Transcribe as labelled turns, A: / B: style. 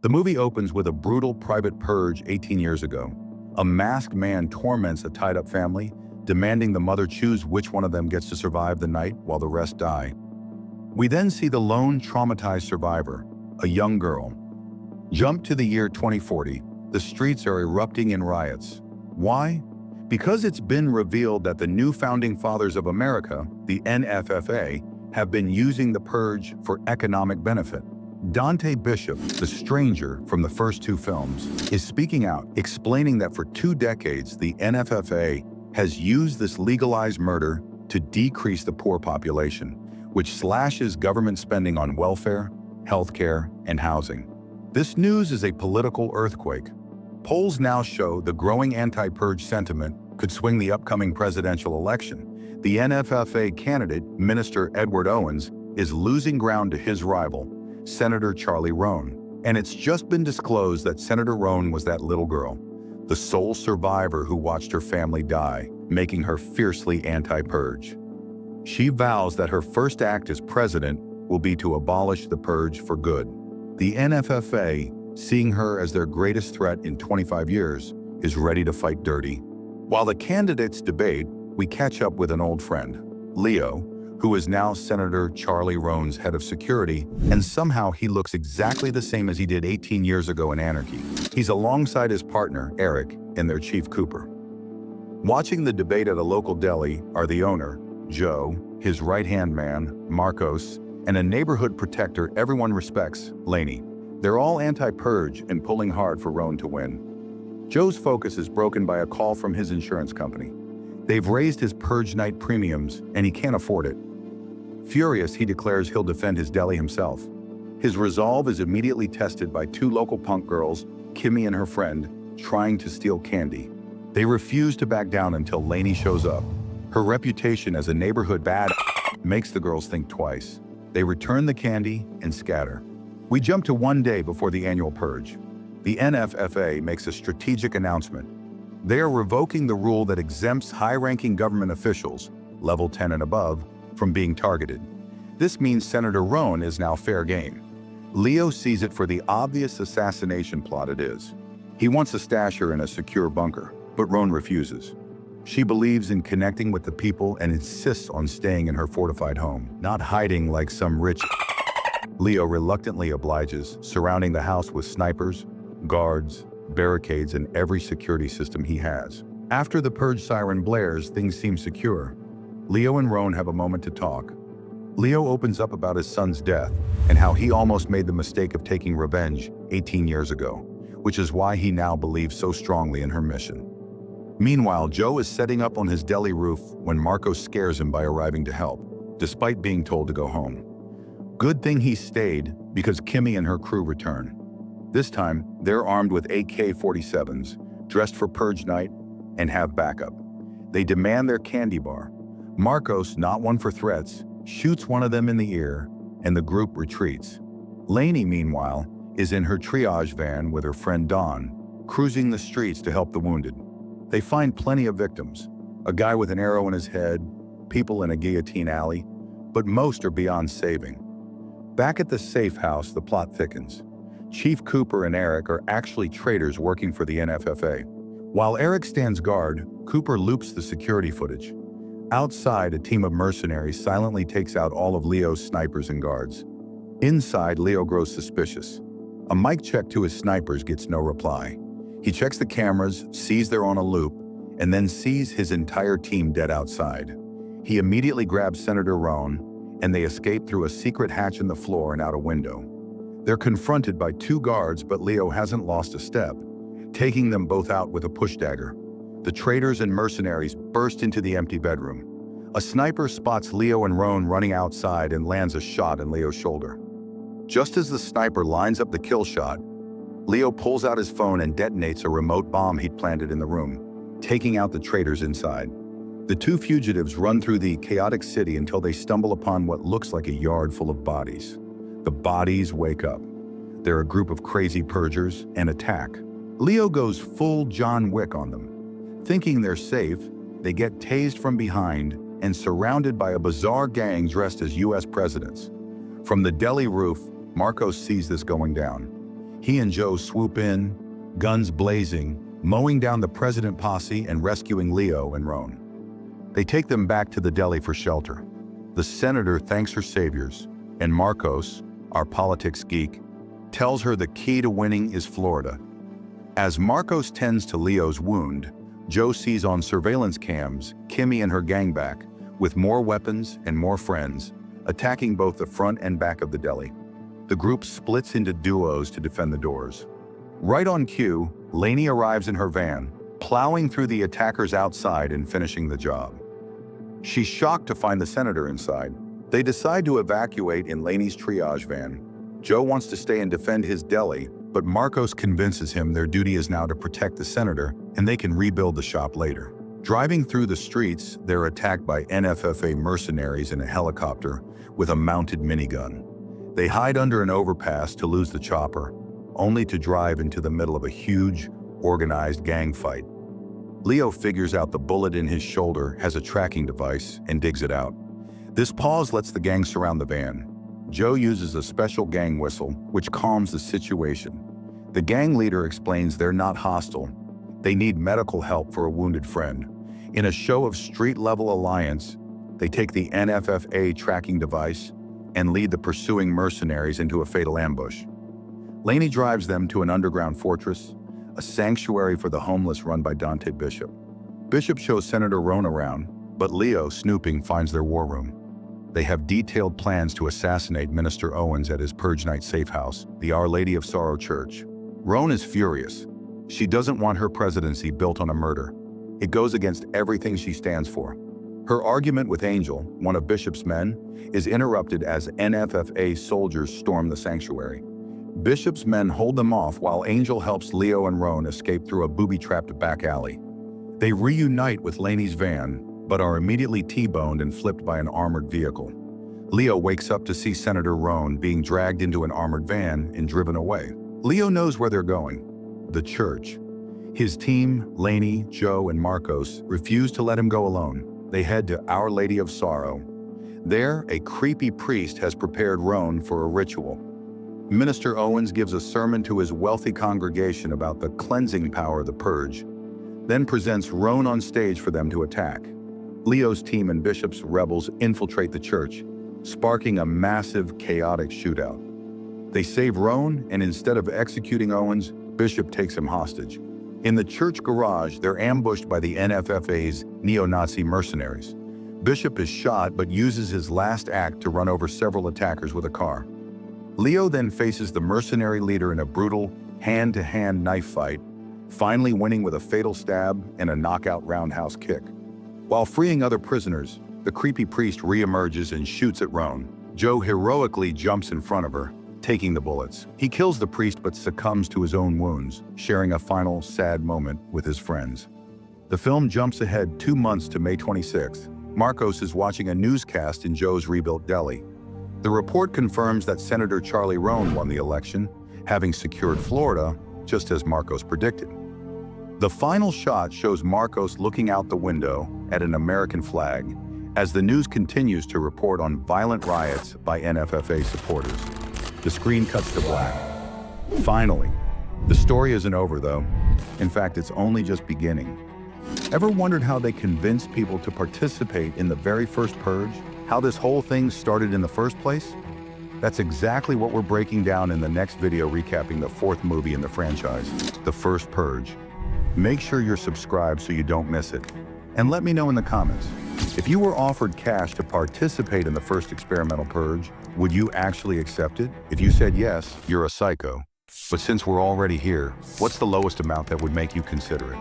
A: The movie opens with a brutal private purge 18 years ago. A masked man torments a tied-up family, demanding the mother choose which one of them gets to survive the night while the rest die. We then see the lone traumatized survivor, a young girl. Jump to the year 2040. The streets are erupting in riots. Why? Because it's been revealed that the new founding fathers of America, the NFFA, have been using the purge for economic benefit. Dante Bishop, the stranger from the first two films, is speaking out, explaining that for 2 decades, the NFFA has used this legalized murder to decrease the poor population, which slashes government spending on welfare, healthcare, and housing. This news is a political earthquake. Polls now show the growing anti-purge sentiment could swing the upcoming presidential election. The NFFA candidate, Minister Edward Owens, is losing ground to his rival, Senator Charlie Roan. And it's just been disclosed that Senator Roan was that little girl, the sole survivor who watched her family die, making her fiercely anti-purge. She vows that her first act as president will be to abolish the purge for good. The NFFA, seeing her as their greatest threat in 25 years, is ready to fight dirty. While the candidates debate, we catch up with an old friend, Leo, who is now Senator Charlie Roan's head of security, and somehow he looks exactly the same as he did 18 years ago in Anarchy. He's alongside his partner, Eric, and their chief Cooper. Watching the debate at a local deli are the owner, Joe, his right-hand man, Marcos, and a neighborhood protector everyone respects, Laney. They're all anti-purge and pulling hard for Roan to win. Joe's focus is broken by a call from his insurance company. They've raised his purge night premiums, and he can't afford it. Furious, he declares he'll defend his deli himself. His resolve is immediately tested by 2 local punk girls, Kimmy and her friend, trying to steal candy. They refuse to back down until Laney shows up. Her reputation as a neighborhood bad makes the girls think twice. They return the candy and scatter. We jump to 1 day before the annual purge. The NFFA makes a strategic announcement. They are revoking the rule that exempts high-ranking government officials, level 10 and above, from being targeted. This means Senator Roan is now fair game. Leo sees it for the obvious assassination plot it is. He wants to stash her in a secure bunker, but Roan refuses. She believes in connecting with the people and insists on staying in her fortified home, not hiding like some rich. Leo reluctantly obliges, surrounding the house with snipers, guards, barricades, and every security system he has. After the purge siren blares, things seem secure. Leo and Roan have a moment to talk. Leo opens up about his son's death and how he almost made the mistake of taking revenge 18 years ago, which is why he now believes so strongly in her mission. Meanwhile, Joe is setting up on his deli roof when Marco scares him by arriving to help, despite being told to go home. Good thing he stayed, because Kimmy and her crew return. This time, they're armed with AK-47s, dressed for purge night, and have backup. They demand their candy bar. Marcos, not one for threats, shoots one of them in the ear, and the group retreats. Laney, meanwhile, is in her triage van with her friend Dawn, cruising the streets to help the wounded. They find plenty of victims, a guy with an arrow in his head, people in a guillotine alley, but most are beyond saving. Back at the safe house, the plot thickens. Chief Cooper and Eric are actually traitors working for the NFFA. While Eric stands guard, Cooper loops the security footage. Outside, a team of mercenaries silently takes out all of Leo's snipers and guards. Inside, Leo grows suspicious. A mic check to his snipers gets no reply. He checks the cameras, sees they're on a loop, and then sees his entire team dead outside. He immediately grabs Senator Roan, and they escape through a secret hatch in the floor and out a window. They're confronted by 2 guards, but Leo hasn't lost a step, taking them both out with a push dagger. The traitors and mercenaries burst into the empty bedroom. A sniper spots Leo and Roan running outside and lands a shot in Leo's shoulder. Just as the sniper lines up the kill shot, Leo pulls out his phone and detonates a remote bomb he'd planted in the room, taking out the traitors inside. The 2 fugitives run through the chaotic city until they stumble upon what looks like a yard full of bodies. The bodies wake up. They're a group of crazy purgers and attack. Leo goes full John Wick on them. Thinking they're safe, they get tased from behind and surrounded by a bizarre gang dressed as US presidents. From the deli roof, Marcos sees this going down. He and Joe swoop in, guns blazing, mowing down the president posse and rescuing Leo and Roan. They take them back to the deli for shelter. The senator thanks her saviors, and Marcos, our politics geek, tells her the key to winning is Florida. As Marcos tends to Leo's wound, Joe sees on surveillance cams Kimmy and her gang back, with more weapons and more friends, attacking both the front and back of the deli. The group splits into duos to defend the doors. Right on cue, Laney arrives in her van, plowing through the attackers outside and finishing the job. She's shocked to find the senator inside. They decide to evacuate in Laney's triage van. Joe wants to stay and defend his deli, but Marcos convinces him their duty is now to protect the senator and they can rebuild the shop later. Driving through the streets, they're attacked by NFFA mercenaries in a helicopter with a mounted minigun. They hide under an overpass to lose the chopper, only to drive into the middle of a huge, organized gang fight. Leo figures out the bullet in his shoulder has a tracking device and digs it out. This pause lets the gang surround the van. Joe uses a special gang whistle, which calms the situation. The gang leader explains they're not hostile. They need medical help for a wounded friend. In a show of street-level alliance, they take the NFFA tracking device and lead the pursuing mercenaries into a fatal ambush. Laney drives them to an underground fortress, a sanctuary for the homeless run by Dante Bishop. Bishop shows Senator Roan around, but Leo, snooping, finds their war room. They have detailed plans to assassinate Minister Owens at his Purge night safe house, the Our Lady of Sorrow Church. Roan is furious. She doesn't want her presidency built on a murder. It goes against everything she stands for. Her argument with Angel, one of Bishop's men, is interrupted as NFFA soldiers storm the sanctuary. Bishop's men hold them off while Angel helps Leo and Roan escape through a booby-trapped back alley. They reunite with Laney's van, but are immediately T-boned and flipped by an armored vehicle. Leo wakes up to see Senator Roan being dragged into an armored van and driven away. Leo knows where they're going: the church. His team, Laney, Joe, and Marcos, refuse to let him go alone. They head to Our Lady of Sorrow. There, a creepy priest has prepared Roan for a ritual. Minister Owens gives a sermon to his wealthy congregation about the cleansing power of the Purge, then presents Roan on stage for them to attack. Leo's team and Bishop's rebels infiltrate the church, sparking a massive, chaotic shootout. They save Roan, and instead of executing Owens, Bishop takes him hostage. In the church garage, they're ambushed by the NFFA's neo-Nazi mercenaries. Bishop is shot but uses his last act to run over several attackers with a car. Leo then faces the mercenary leader in a brutal, hand-to-hand knife fight, finally winning with a fatal stab and a knockout roundhouse kick. While freeing other prisoners, the creepy priest re-emerges and shoots at Roan. Joe heroically jumps in front of her, taking the bullets. He kills the priest but succumbs to his own wounds, sharing a final sad moment with his friends. The film jumps ahead 2 months to May 26th. Marcos is watching a newscast in Joe's rebuilt deli. The report confirms that Senator Charlie Roan won the election, having secured Florida, just as Marcos predicted. The final shot shows Marcos looking out the window at an American flag as the news continues to report on violent riots by NFFA supporters. The screen cuts to black. Finally, the story isn't over though. In fact, it's only just beginning. Ever wondered how they convinced people to participate in the very first Purge? How this whole thing started in the first place? That's exactly what we're breaking down in the next video recapping the 4th movie in the franchise, The First Purge. Make sure you're subscribed so you don't miss it. And let me know in the comments, if you were offered cash to participate in the first experimental Purge, would you actually accept it? If you said yes, you're a psycho. But since we're already here, what's the lowest amount that would make you consider it?